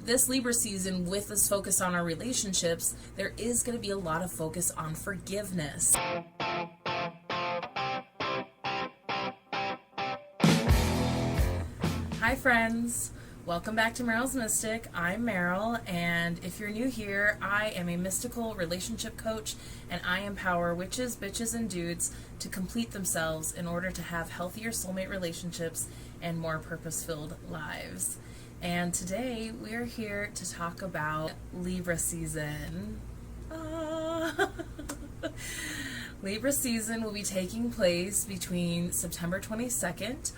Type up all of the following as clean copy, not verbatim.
this Libra season, with this focus on our relationships, there is going to be a lot of focus on forgiveness. Hi friends, welcome back to Meryl's Mystic. I'm Meryl, and if you're new here, I am a mystical relationship coach, and I empower witches, bitches, and dudes to complete themselves in order to have healthier soulmate relationships and more purpose-filled lives. And today we are here to talk about Libra season. Libra season will be taking place between September 22nd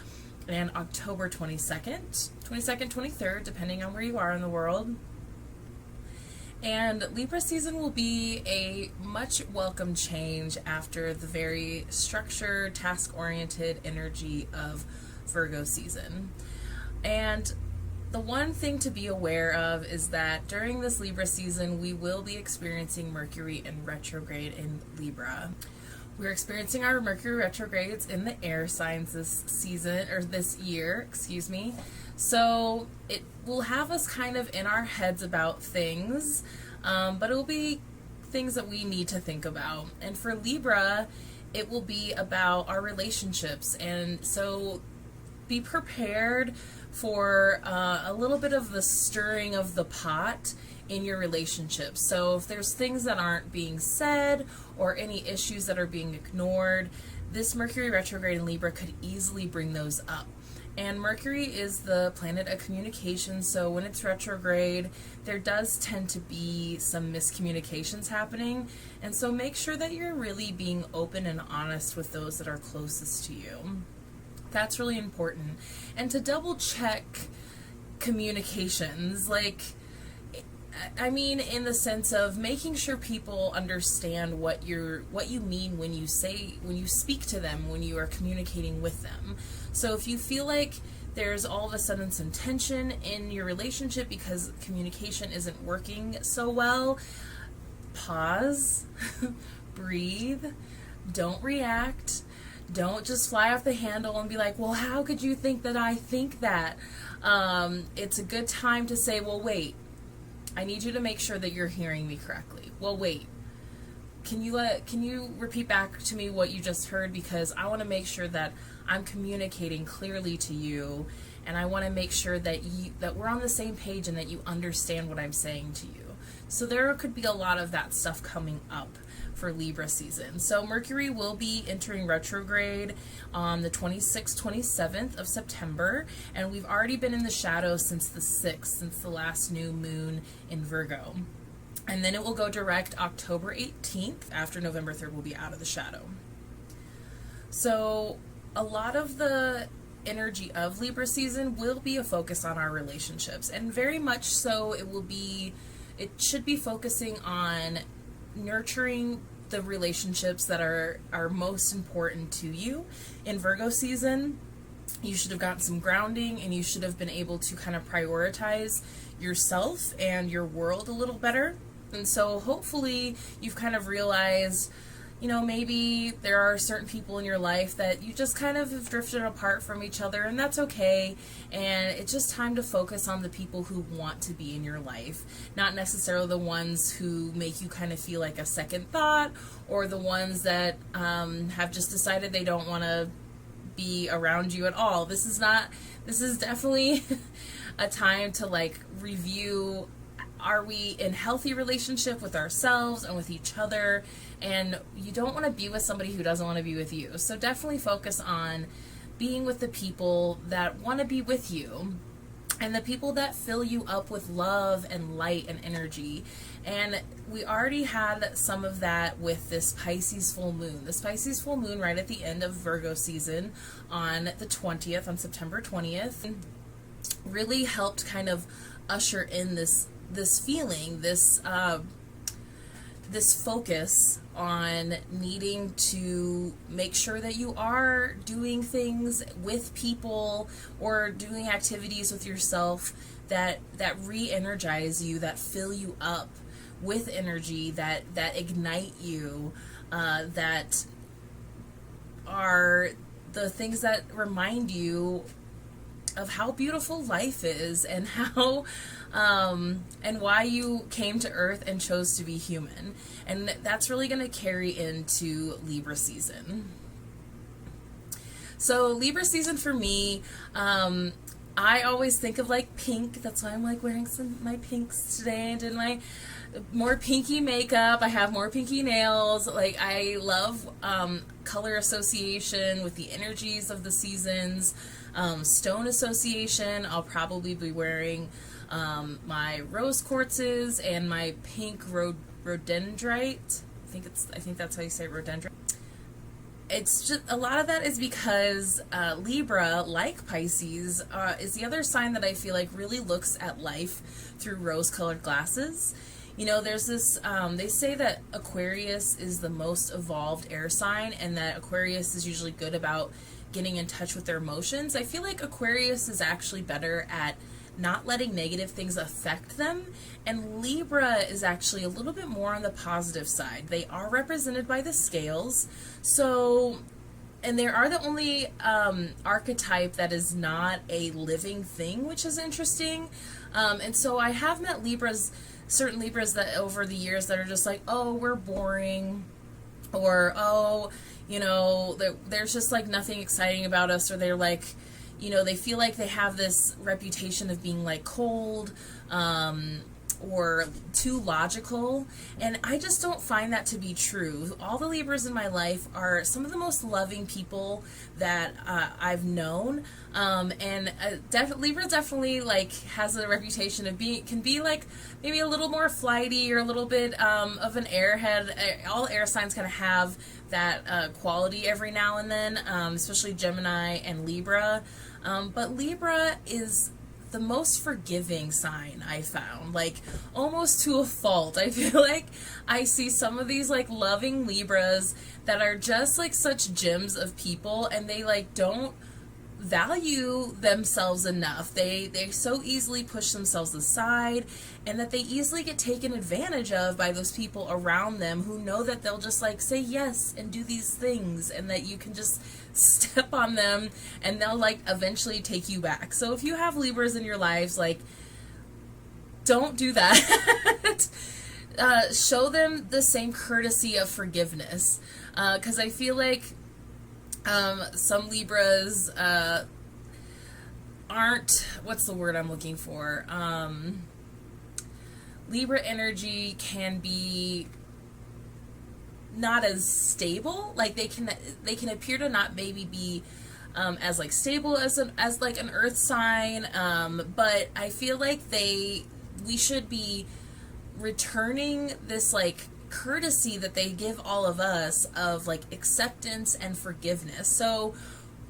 and October 22nd, 23rd, depending on where you are in the world. And Libra season will be a much welcome change after the very structured, task-oriented energy of Virgo season. And the one thing to be aware of is that during this Libra season, we will be experiencing Mercury in retrograde in Libra. We're experiencing our Mercury retrogrades in the air signs this year. So it will have us kind of in our heads about things, but it will be things that we need to think about. And for Libra, it will be about our relationships. And so be prepared for a little bit of the stirring of the pot in your relationships. So if there's things that aren't being said or any issues that are being ignored, this Mercury retrograde in Libra could easily bring those up. And Mercury is the planet of communication, so when it's retrograde, there does tend to be some miscommunications happening. And so make sure that you're really being open and honest with those that are closest to you. That's really important. And to double check communications, in the sense of making sure people understand what you mean when you speak to them, when you are communicating with them. So if you feel like there's all of a sudden some tension in your relationship because communication isn't working so well, pause, breathe, don't react. Don't just fly off the handle and be like, well, how could you think that I think that? It's a good time to say, well, wait, I need you to make sure that you're hearing me correctly. Well, wait, can you repeat back to me what you just heard? Because I want to make sure that I'm communicating clearly to you, and I want to make sure that we're on the same page and that you understand what I'm saying to you. So there could be a lot of that stuff coming up for Libra season. So Mercury will be entering retrograde on the 26th, 27th of September, and we've already been in the shadow since the 6th, since the last new moon in Virgo. And then it will go direct October 18th. After November 3rd, we'll be out of the shadow. So a lot of the energy of Libra season will be a focus on our relationships, and very much so it should be focusing on nurturing the relationships that are most important to you. In Virgo season, you should have gotten some grounding, and you should have been able to kind of prioritize yourself and your world a little better. And so hopefully you've kind of realized, maybe there are certain people in your life that you just kind of have drifted apart from each other, and that's okay. And it's just time to focus on the people who want to be in your life, not necessarily the ones who make you kind of feel like a second thought, or the ones that have just decided they don't want to be around you at all. This is definitely a time to review, are we in healthy relationship with ourselves and with each other? And you don't want to be with somebody who doesn't want to be with you. So definitely focus on being with the people that want to be with you, and the people that fill you up with love and light and energy. And we already had some of that with this Pisces full moon. This Pisces full moon right at the end of Virgo season on the 20th, on September 20th, really helped kind of usher in this feeling, this focus on needing to make sure that you are doing things with people or doing activities with yourself that re-energize you, that fill you up with energy, that ignite you, that are the things that remind you of how beautiful life is, and how and why you came to Earth and chose to be human. And that's really going to carry into Libra season. So Libra season for me, I always think of like pink. That's why I'm like wearing my pinks today. I did my more pinky makeup. I have more pinky nails. Like, I love color association with the energies of the seasons. Stone association. I'll probably be wearing my rose quartzes and my pink rhododendrite. I think that's how you say rhododendrite. It's just, a lot of that is because Libra, like Pisces, is the other sign that I feel like really looks at life through rose-colored glasses. You know, there's this, they say that Aquarius is the most evolved air sign, and that Aquarius is usually good about getting in touch with their emotions. I feel like Aquarius is actually better at not letting negative things affect them, and Libra is actually a little bit more on the positive side. They are represented by the scales, so, and they are the only archetype that is not a living thing, which is interesting. And so I have met certain Libras that over the years that are just like, oh, we're boring, or oh, you know, there's just like nothing exciting about us, or they're like, you know, they feel like they have this reputation of being like cold, or too logical, and I just don't find that to be true. All the Libras in my life are some of the most loving people that I've known, and Libra definitely like has a reputation of can be like maybe a little more flighty, or a little bit of an airhead. All air signs kind of have that quality every now and then, especially Gemini and Libra, but Libra is the most forgiving sign I found, like almost to a fault. I feel like I see some of these like loving Libras that are just like such gems of people, and they like don't value themselves enough. They so easily push themselves aside, and that they easily get taken advantage of by those people around them who know that they'll just like say yes and do these things, and that you can just step on them and they'll like eventually take you back. So if you have Libras in your lives, like, don't do that. Show them the same courtesy of forgiveness, because I feel like some Libras aren't, what's the word I'm looking for? Libra energy can be not as stable. Like, they can appear to not maybe be as like stable as like an earth sign, but I feel like we should be returning this like courtesy that they give all of us of like acceptance and forgiveness. So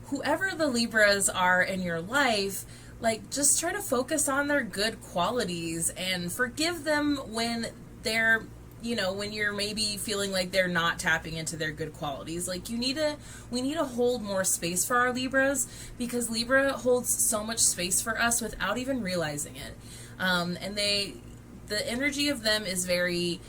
whoever the Libras are in your life, like, just try to focus on their good qualities and forgive them when they're, you know, when you're maybe feeling like they're not tapping into their good qualities. Like, we need to hold more space for our Libras, because Libra holds so much space for us without even realizing it. And the energy of them is very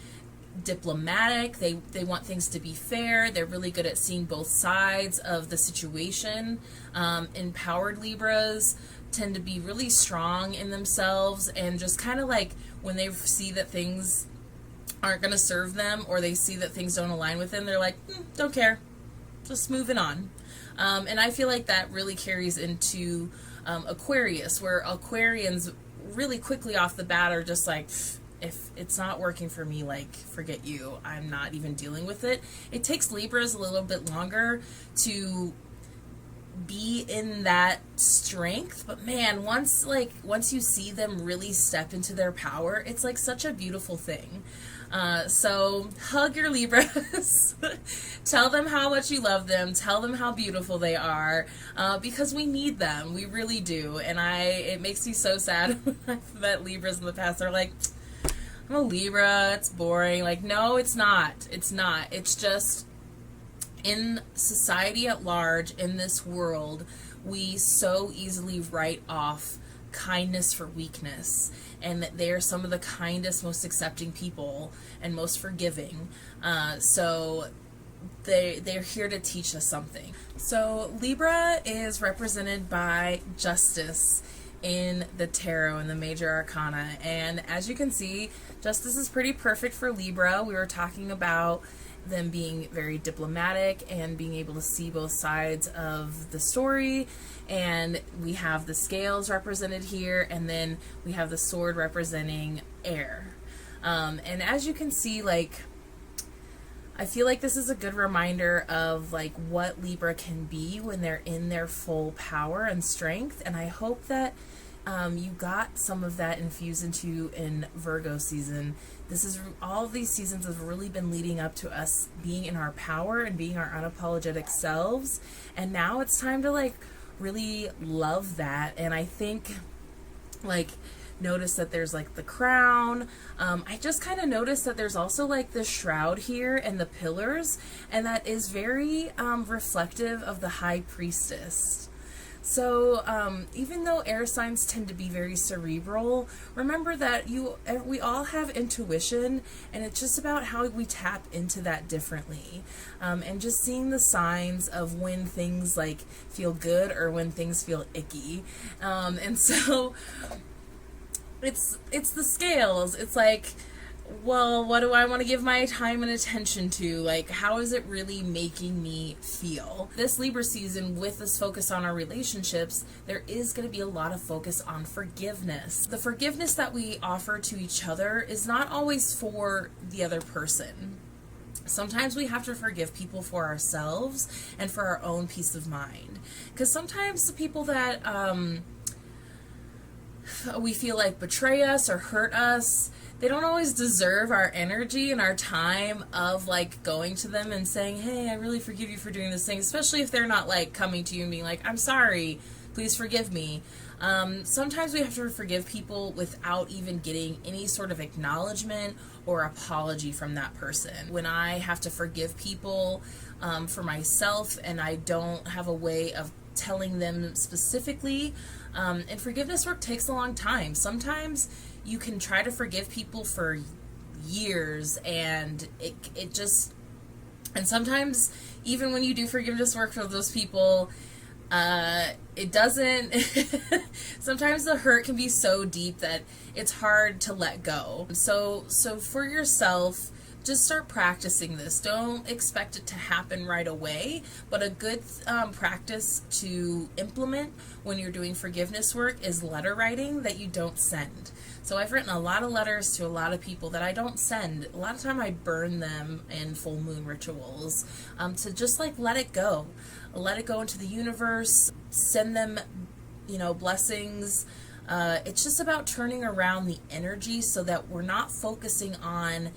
diplomatic. They want things to be fair. They're really good at seeing both sides of the situation. Empowered Libras tend to be really strong in themselves, and just kind of like when they see that things aren't going to serve them, or they see that things don't align with them, they're like, don't care, just moving on. And I feel like that really carries into Aquarius, where Aquarians really quickly off the bat are just like, if it's not working for me, like, forget you, I'm not even dealing with it. It takes Libras a little bit longer to be in that strength, but man, once you see them really step into their power, it's like such a beautiful thing. So hug your Libras. Tell them how much you love them. Tell them how beautiful they are, because we need them. We really do. And it makes me so sad when I've met Libras in the past. They're like, I'm a Libra, it's boring. Like, no, it's not. It's not. It's just, in society at large, in this world, we so easily write off kindness for weakness, and that they are some of the kindest, most accepting people and most forgiving. So they're here to teach us something. So Libra is represented by justice in the tarot and the major arcana, and as you can see, justice is pretty perfect for Libra. We were talking about them being very diplomatic and being able to see both sides of the story, and we have the scales represented here, and then we have the sword representing air. And as you can see, like, I feel like this is a good reminder of like what Libra can be when they're in their full power and strength, and I hope that you got some of that infused into you in Virgo season. This is, all of these seasons have really been leading up to us being in our power and being our unapologetic selves, and now it's time to like really love that. And I think, like, notice that there's like the crown. I just kind of noticed that there's also like the shroud here and the pillars, and that is very reflective of the high priestess. So even though air signs tend to be very cerebral, remember that we all have intuition, and it's just about how we tap into that differently, and just seeing the signs of when things like feel good or when things feel icky. And so it's the scales. It's like, well, what do I want to give my time and attention to? Like, how is it really making me feel? This Libra season, with this focus on our relationships, there is going to be a lot of focus on forgiveness. The forgiveness that we offer to each other is not always for the other person. Sometimes we have to forgive people for ourselves and for our own peace of mind. Because sometimes the people that we feel like betray us or hurt us, they don't always deserve our energy and our time of like going to them and saying, hey, I really forgive you for doing this thing, especially if they're not like coming to you and being like, I'm sorry, please forgive me. Sometimes we have to forgive people without even getting any sort of acknowledgement or apology from that person. When I have to forgive people for myself and I don't have a way of telling them specifically, and forgiveness work takes a long time. Sometimes you can try to forgive people for years, and it just, and sometimes even when you do forgiveness work for those people, it doesn't, sometimes the hurt can be so deep that it's hard to let go. So for yourself, just start practicing this. Don't expect it to happen right away, but a good practice to implement when you're doing forgiveness work is letter writing that you don't send. So I've written a lot of letters to a lot of people that I don't send. A lot of time I burn them in full moon rituals, to just like let it go into the universe, send them, blessings. It's just about turning around the energy so that we're not focusing on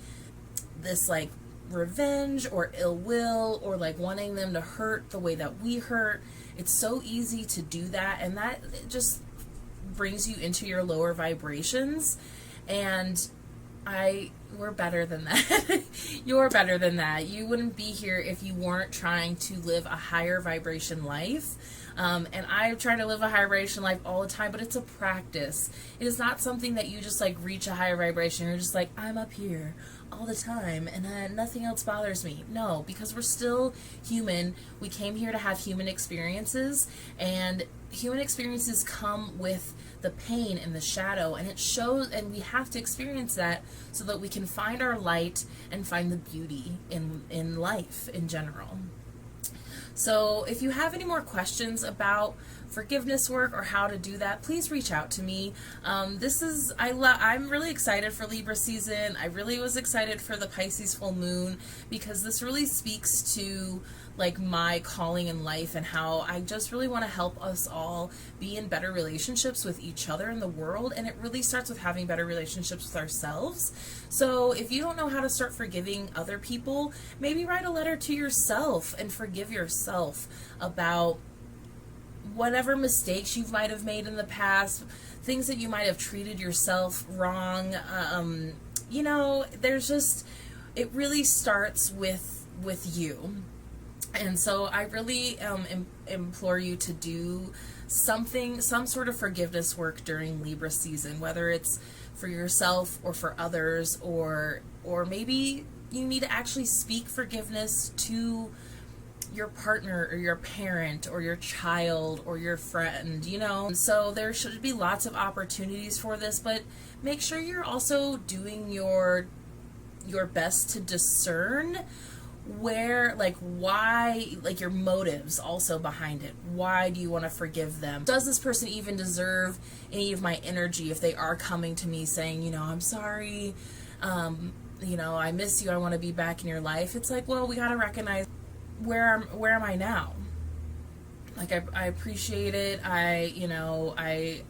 this like revenge or ill will or like wanting them to hurt the way that we hurt. It's so easy to do that, and that just brings you into your lower vibrations, and we're better than that. You're better than that. You wouldn't be here if you weren't trying to live a higher vibration life. And I'm trying to live a higher vibration life all the time, but it's a practice. It is not something that you just like reach a higher vibration. You're just like, I'm up here all the time and nothing else bothers me. No, because we're still human. We came here to have human experiences, and human experiences come with the pain and the shadow, and it shows, and we have to experience that so that we can find our light and find the beauty in life in general. So if you have any more questions about forgiveness work or how to do that, please reach out to me. I'm really excited for Libra season. I really was excited for the Pisces full moon because this really speaks to like my calling in life and how I just really want to help us all be in better relationships with each other in the world, and it really starts with having better relationships with ourselves. So if you don't know how to start forgiving other people, maybe write a letter to yourself and forgive yourself about whatever mistakes you might have made in the past, things that you might have treated yourself wrong. There's just, it really starts with you. And so I really implore you to do some sort of forgiveness work during Libra season, whether it's for yourself or for others, or maybe you need to actually speak forgiveness to your partner or your parent or your child or your friend, you know. So there should be lots of opportunities for this, but make sure you're also doing your best to discern where, like, why, like, your motives also behind it. Why do you want to forgive them? Does this person even deserve any of my energy if they are coming to me saying, you know, I'm sorry, you know, I miss you, I want to be back in your life? It's like, well, we got to recognize where am I now? Like, I appreciate it. I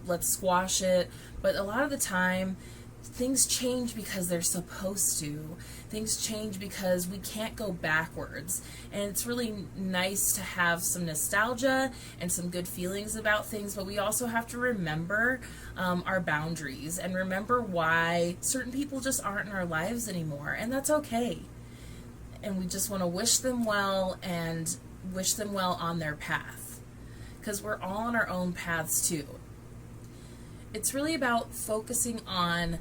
let's squash it. But a lot of the time, things change because they're supposed to. Things change because we can't go backwards. And it's really nice to have some nostalgia and some good feelings about things, but we also have to remember our boundaries and remember why certain people just aren't in our lives anymore. And that's okay. And we just want to wish them well and wish them well on their path, because we're all on our own paths too. It's really about focusing on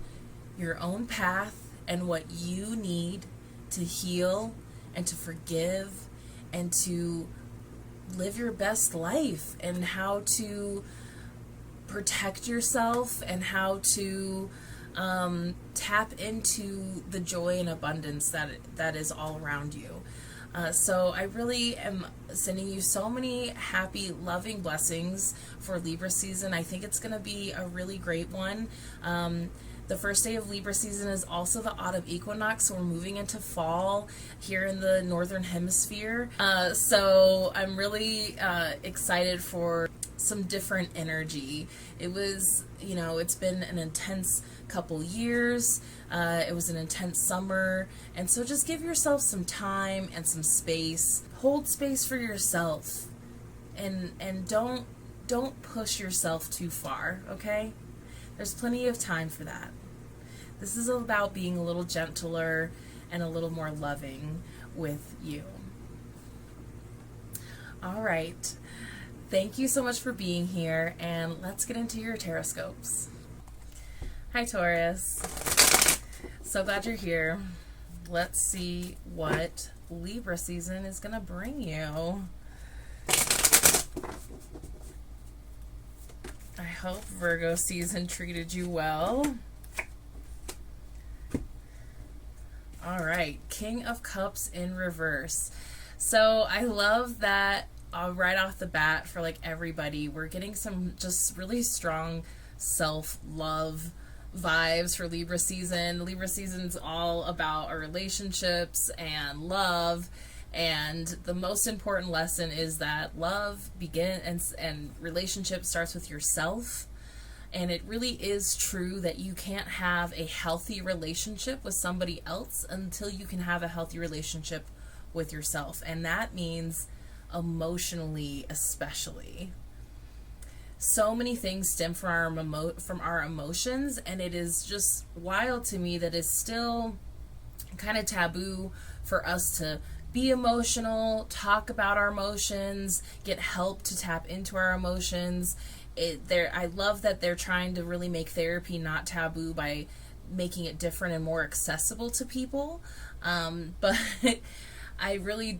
your own path and what you need to heal and to forgive and to live your best life, and how to protect yourself and how to tap into the joy and abundance that is all around you. So I really am sending you so many happy, loving blessings for Libra season. I think it's going to be a really great one. The first day of Libra season is also the autumn equinox, so we're moving into fall here in the northern hemisphere. So I'm really excited for some different energy. It was, you know, it's been an intense couple years. It was an intense summer, and so just give yourself some time and some space. Hold space for yourself, and don't push yourself too far, okay? There's plenty of time for that. This is about being a little gentler and a little more loving with you. All right. Thank you so much for being here, and let's get into your taroscopes. Hi, Taurus. So glad you're here. Let's see what Libra season is going to bring you. I hope Virgo season treated you well. All right, King of Cups in reverse. So I love that right off the bat for like everybody, we're getting some just really strong self-love vibes for Libra season. Libra season's all about our relationships and love. And the most important lesson is that love begins and relationship starts with yourself. And it really is true that you can't have a healthy relationship with somebody else until you can have a healthy relationship with yourself. And that means emotionally, especially. So many things stem from our emotions, and it is just wild to me that it's still kind of taboo for us to be emotional, talk about our emotions, get help to tap into our emotions. I love that they're trying to really make therapy not taboo by making it different and more accessible to people. But I really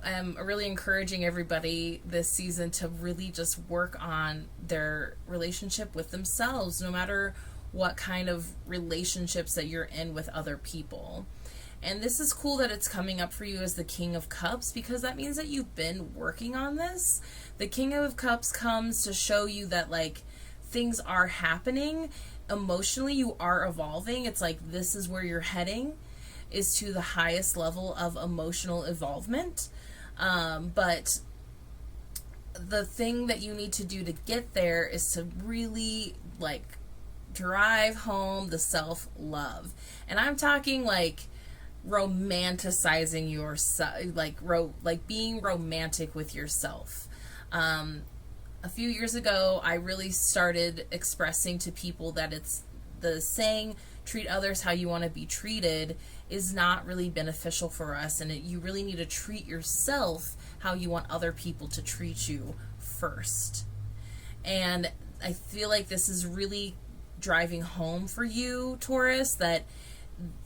am really encouraging everybody this season to really just work on their relationship with themselves, no matter what kind of relationships that you're in with other people. And this is cool that it's coming up for you as the King of Cups, because that means that you've been working on this. The King of Cups comes to show you that, like, things are happening. Emotionally, you are evolving. It's like this is where you're heading, is to the highest level of emotional involvement. But the thing that you need to do to get there is to really, like, drive home the self-love. And I'm talking, like, romanticizing yourself, like being romantic with yourself. A few years ago, I really started expressing to people that it's the saying, treat others how you want to be treated, is not really beneficial for us, and you really need to treat yourself how you want other people to treat you first. And I feel like this is really driving home for you, Taurus, that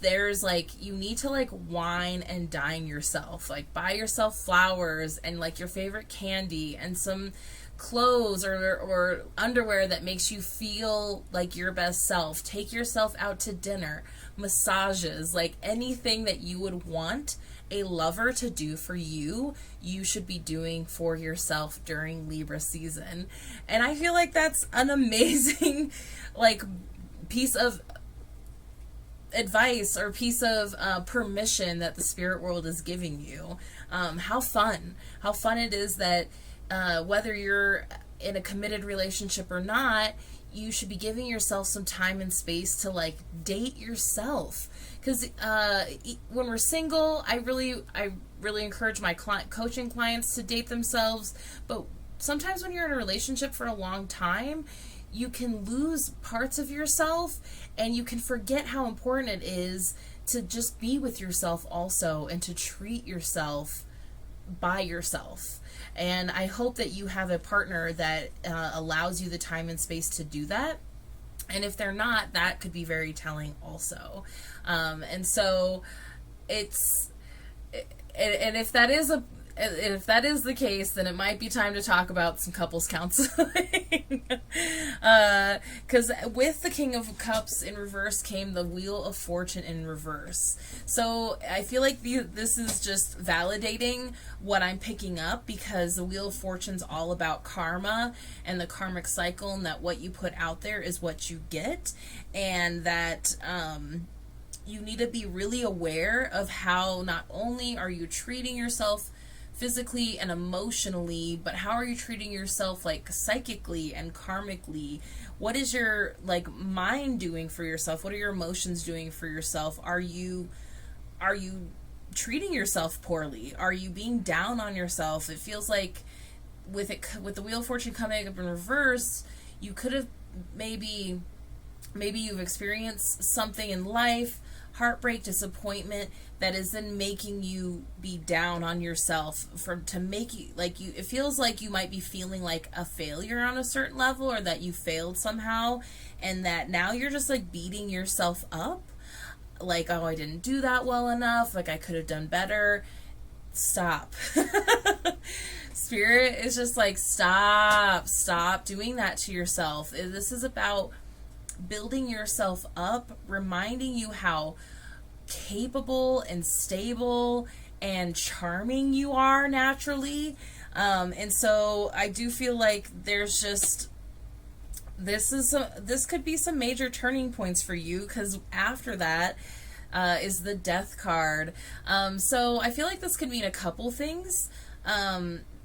there's like, you need to like wine and dine yourself, like buy yourself flowers and like your favorite candy and some clothes or underwear that makes you feel like your best self. Take yourself out to dinner, massages, like anything that you would want a lover to do for you, you should be doing for yourself during Libra season. And I feel like that's an amazing like piece of advice or piece of permission that the spirit world is giving you. How fun it is that whether you're in a committed relationship or not, you should be giving yourself some time and space to like date yourself. Because when we're single, I really encourage my coaching clients to date themselves. But sometimes when you're in a relationship for a long time, you can lose parts of yourself and you can forget how important it is to just be with yourself also and to treat yourself by yourself. And I hope that you have a partner that allows you the time and space to do that. And if they're not, that could be very telling also. And so it's, and if that is the case, then it might be time to talk about some couples counseling. Because with the King of Cups in reverse came the Wheel of Fortune in reverse. So I feel like this is just validating what I'm picking up, because the Wheel of Fortune's all about karma and the karmic cycle, and that what you put out there is what you get, and that you need to be really aware of how not only are you treating yourself physically and emotionally, but how are you treating yourself like psychically and karmically? What is your like mind doing for yourself? What are your emotions doing for yourself? Are you treating yourself poorly? Are you being down on yourself? It feels like with the Wheel of Fortune coming up in reverse, you could have maybe you've experienced something in life, heartbreak, disappointment, that is then making you be down on yourself, to make you like you. It feels like you might be feeling like a failure on a certain level, or that you failed somehow, and that now you're just like beating yourself up, like, oh, I didn't do that well enough, like I could have done better. Stop. Spirit is just like, stop doing that to yourself. This is about building yourself up, reminding you how capable and stable and charming you are naturally. And so I do feel like there's just, this could be some major turning points for you, because after that is the Death card. So I feel like this could mean a couple things.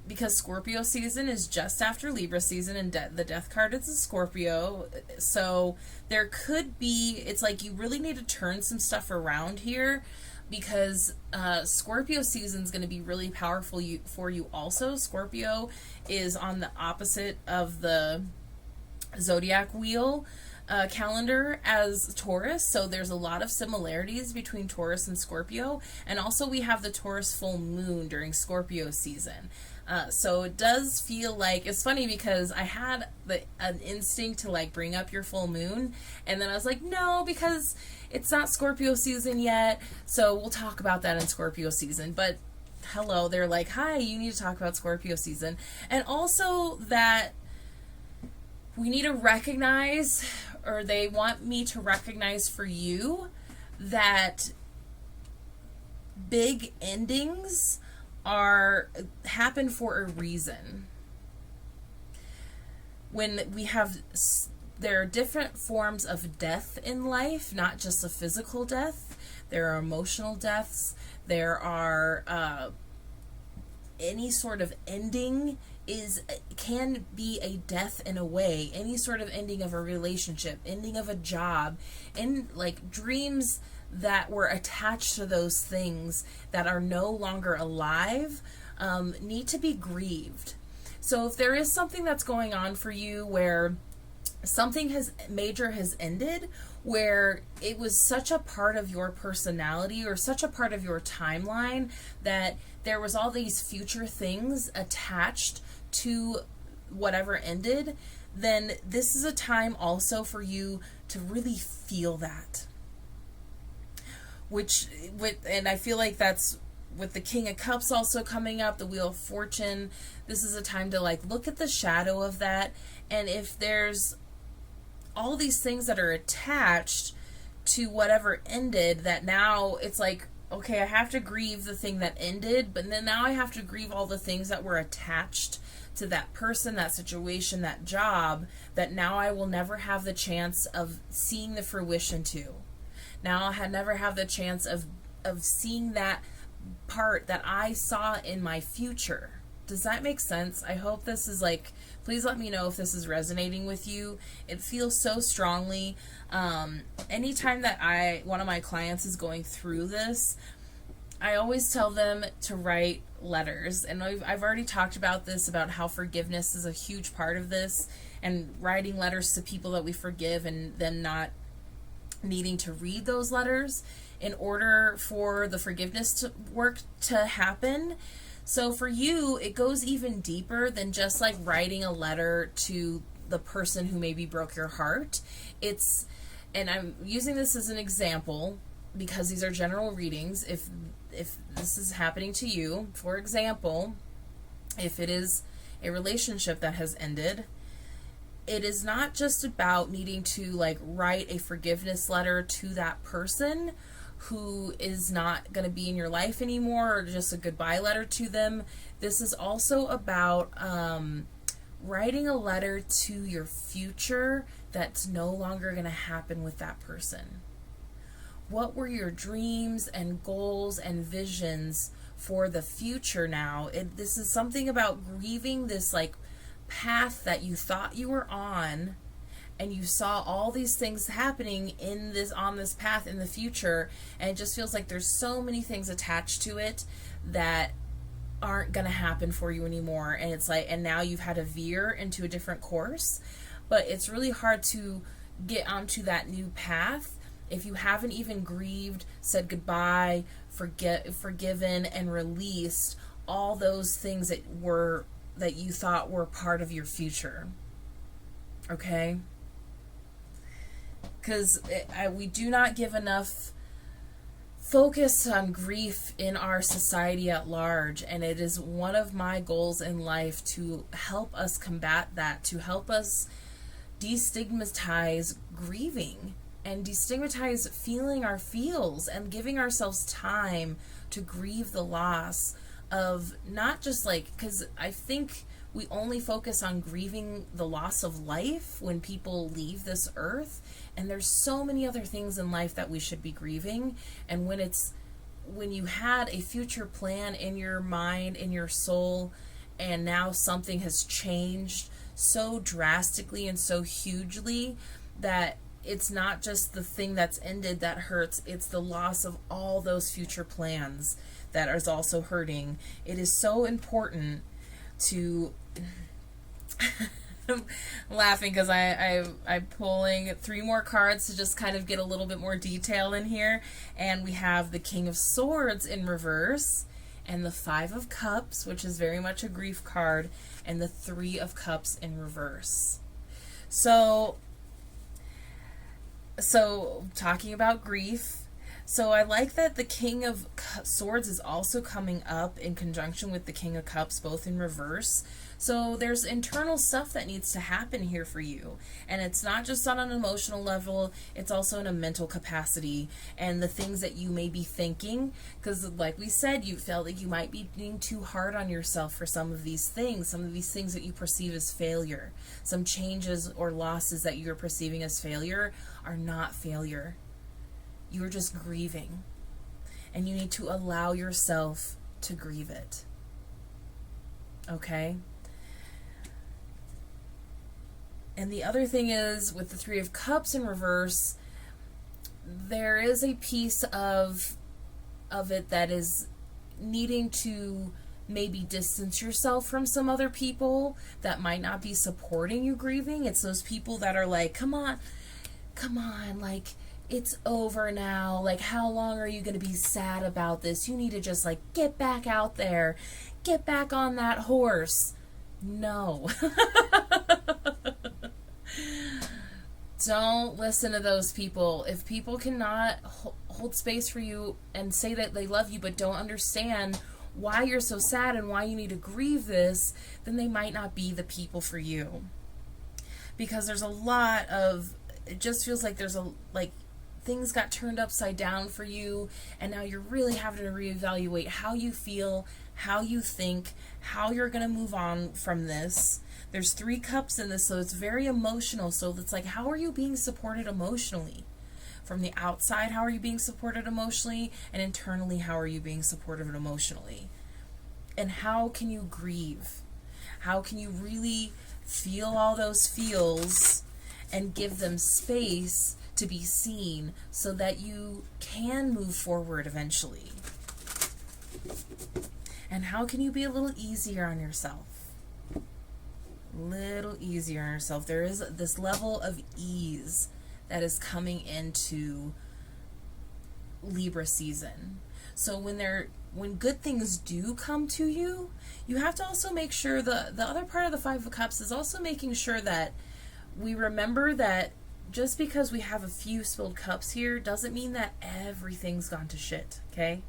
Because Scorpio season is just after Libra season, and the Death card is a Scorpio. So there could be, it's like you really need to turn some stuff around here, because Scorpio season is going to be really powerful for you also. Scorpio is on the opposite of the zodiac wheel calendar as Taurus, so there's a lot of similarities between Taurus and Scorpio. And also we have the Taurus full moon during Scorpio season. So it does feel like, it's funny because I had an instinct to like bring up your full moon, and then I was like, no, because it's not Scorpio season yet, so we'll talk about that in Scorpio season. But hello, they're like, hi, you need to talk about Scorpio season. And also that we need to recognize, or they want me to recognize for you, that big endings happen for a reason. When we have, there are different forms of death in life, not just a physical death. There are emotional deaths. There are any sort of ending can be a death in a way. Any sort of ending of a relationship, ending of a job, and like dreams that were attached to those things that are no longer alive need to be grieved. So if there is something that's going on for you where something major has ended, where it was such a part of your personality or such a part of your timeline that there was all these future things attached to whatever ended, then this is a time also for you to really feel that. And I feel like that's with the King of Cups also coming up, the Wheel of Fortune. This is a time to like look at the shadow of that, and if there's all these things that are attached to whatever ended, that now it's like, okay, I have to grieve the thing that ended, but then now I have to grieve all the things that were attached to that person, that situation, that job, that now I will never have the chance of seeing the fruition to. Now I never have the chance of seeing that part that I saw in my future. Does that make sense? I hope this is like, please let me know if this is resonating with you. It feels so strongly. Anytime that one of my clients is going through this, I always tell them to write letters. And I've already talked about this, about how forgiveness is a huge part of this, and writing letters to people that we forgive and them not needing to read those letters in order for the forgiveness work to happen. So for you, it goes even deeper than just like writing a letter to the person who maybe broke your heart. And I'm using this as an example because these are general readings. If this is happening to you, for example, if it is a relationship that has ended, it is not just about needing to like write a forgiveness letter to that person who is not going to be in your life anymore, or just a goodbye letter to them. This is also about writing a letter to your future that's no longer going to happen with that person. What were your dreams and goals and visions for the future now? This is something about grieving this like path that you thought you were on, and you saw all these things happening on this path in the future, and it just feels like there's so many things attached to it that aren't going to happen for you anymore. And it's like, and now you've had to veer into a different course, but it's really hard to get onto that new path if you haven't even grieved, said goodbye, forgiven, and released all those things that you thought were part of your future. Okay? Because we do not give enough focus on grief in our society at large, and it is one of my goals in life to help us combat that, to help us destigmatize grieving and destigmatize feeling our feels and giving ourselves time to grieve the loss of not just like, because I think we only focus on grieving the loss of life when people leave this earth, and there's so many other things in life that we should be grieving. And when you had a future plan in your mind, in your soul, and now something has changed so drastically and so hugely that it's not just the thing that's ended that hurts, it's the loss of all those future plans that is also hurting. It is so important to I'm laughing because I'm pulling 3 more cards to just kind of get a little bit more detail in here. And we have the King of Swords in reverse, and the 5 of Cups, which is very much a grief card, and the 3 of Cups in reverse. So talking about grief, so I like that the King of Swords is also coming up in conjunction with the King of Cups, both in reverse. So there's internal stuff that needs to happen here for you. And it's not just on an emotional level, it's also in a mental capacity. And the things that you may be thinking, because like we said, you felt like you might be being too hard on yourself for some of these things that you perceive as failure. Some changes or losses that you're perceiving as failure are not failure. You're just grieving. And you need to allow yourself to grieve it. Okay? And the other thing is, with the 3 of Cups in reverse, there is a piece of it that is needing to maybe distance yourself from some other people that might not be supporting you grieving. It's those people that are like, come on, like, it's over now. Like, how long are you going to be sad about this? You need to just, like, get back out there. Get back on that horse. No. Don't listen to those people. If people cannot hold space for you and say that they love you but don't understand why you're so sad and why you need to grieve this, then they might not be the people for you. Because there's a lot of, it just feels like there's things got turned upside down for you, and now you're really having to reevaluate how you feel, how you think, how you're going to move on from this. There's 3 cups in this, so it's very emotional. So it's like, how are you being supported emotionally? From the outside, how are you being supported emotionally? And internally, how are you being supported emotionally? And how can you grieve? How can you really feel all those feels and give them space to be seen so that you can move forward eventually? And how can you be a little easier on yourself? Little easier on yourself. There is this level of ease that is coming into Libra season. So when good things do come to you, you have to also make sure the other part of the 5 of Cups is also making sure that we remember that just because we have a few spilled cups here doesn't mean that everything's gone to shit, okay?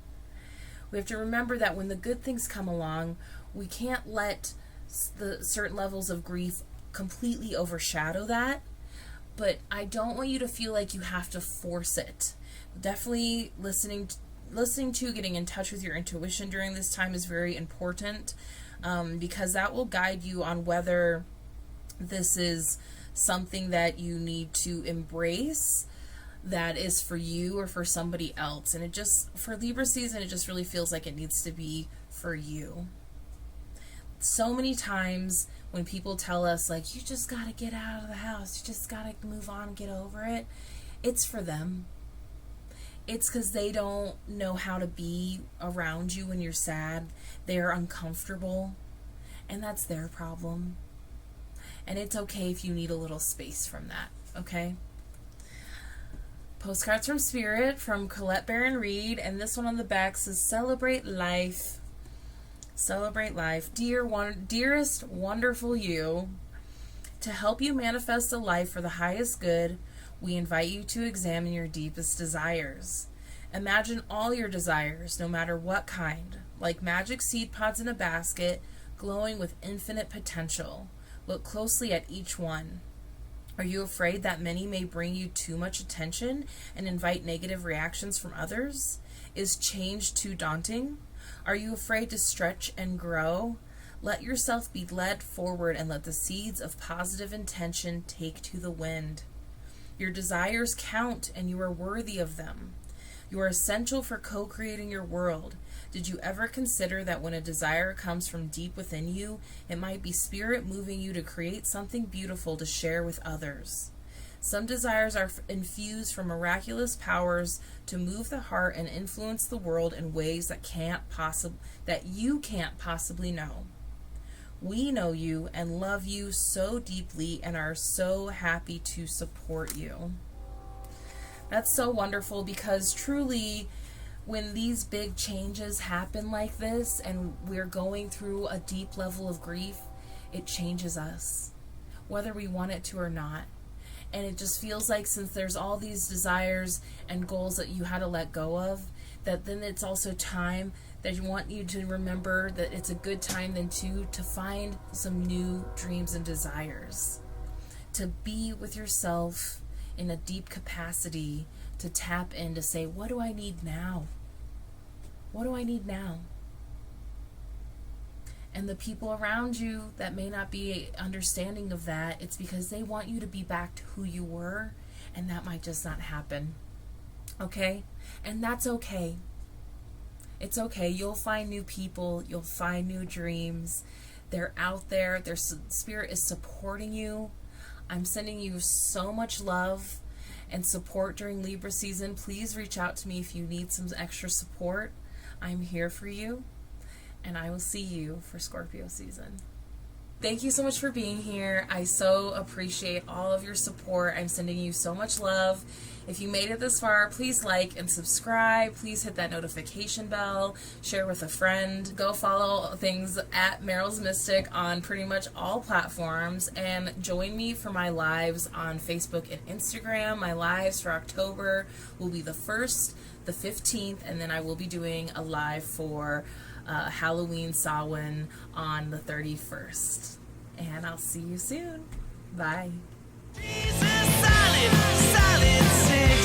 We have to remember that when the good things come along, we can't let the certain levels of grief completely overshadow that. But I don't want you to feel like you have to force it. Definitely listening to, getting in touch with your intuition during this time is very important, because that will guide you on whether this is something that you need to embrace that is for you or for somebody else. And it just, for Libra season, it just really feels like it needs to be for you. So many times when people tell us, like, you just gotta get out of the house, you just gotta move on and get over it, it's for them. It's because they don't know how to be around you when you're sad. They're uncomfortable, and that's their problem. And it's okay if you need a little space from that, okay? Postcards from Spirit from Collette Baron-Reid, and this one on the back says, celebrate life. Celebrate life. Dearest, wonderful you, to help you manifest a life for the highest good, we invite you to examine your deepest desires. Imagine all your desires, no matter what kind, like magic seed pods in a basket, glowing with infinite potential. Look closely at each one. Are you afraid that many may bring you too much attention and invite negative reactions from others? Is change too daunting? Are you afraid to stretch and grow? Let yourself be led forward and let the seeds of positive intention take to the wind. Your desires count and you are worthy of them. You are essential for co-creating your world. Did you ever consider that when a desire comes from deep within you, it might be spirit moving you to create something beautiful to share with others? Some desires are infused from miraculous powers to move the heart and influence the world in ways that you can't possibly know. We know you and love you so deeply and are so happy to support you. That's so wonderful, because truly, when these big changes happen like this and we're going through a deep level of grief, it changes us, whether we want it to or not. And it just feels like, since there's all these desires and goals that you had to let go of, that then it's also time that you want you to remember that it's a good time then too to find some new dreams and desires. To be with yourself in a deep capacity, to tap in, to say, what do I need now? What do I need now? And the people around you that may not be understanding of that, it's because they want you to be back to who you were, and that might just not happen. Okay? And that's okay. It's okay. You'll find new people. You'll find new dreams. They're out there. Their spirit is supporting you. I'm sending you so much love and support during Libra season. Please reach out to me if you need some extra support. I'm here for you. And I will see you for Scorpio season. Thank you so much for being here. I so appreciate all of your support. I'm sending you so much love. If you made it this far, please like and subscribe. Please hit that notification bell. Share with a friend. Go follow things at Meryl's Mystic on pretty much all platforms. And join me for my lives on Facebook and Instagram. My lives for October will be the 1st, the 15th, and then I will be doing a live for Halloween Samhain on the 31st. And I'll see you soon. Bye. Jesus, solid, solid,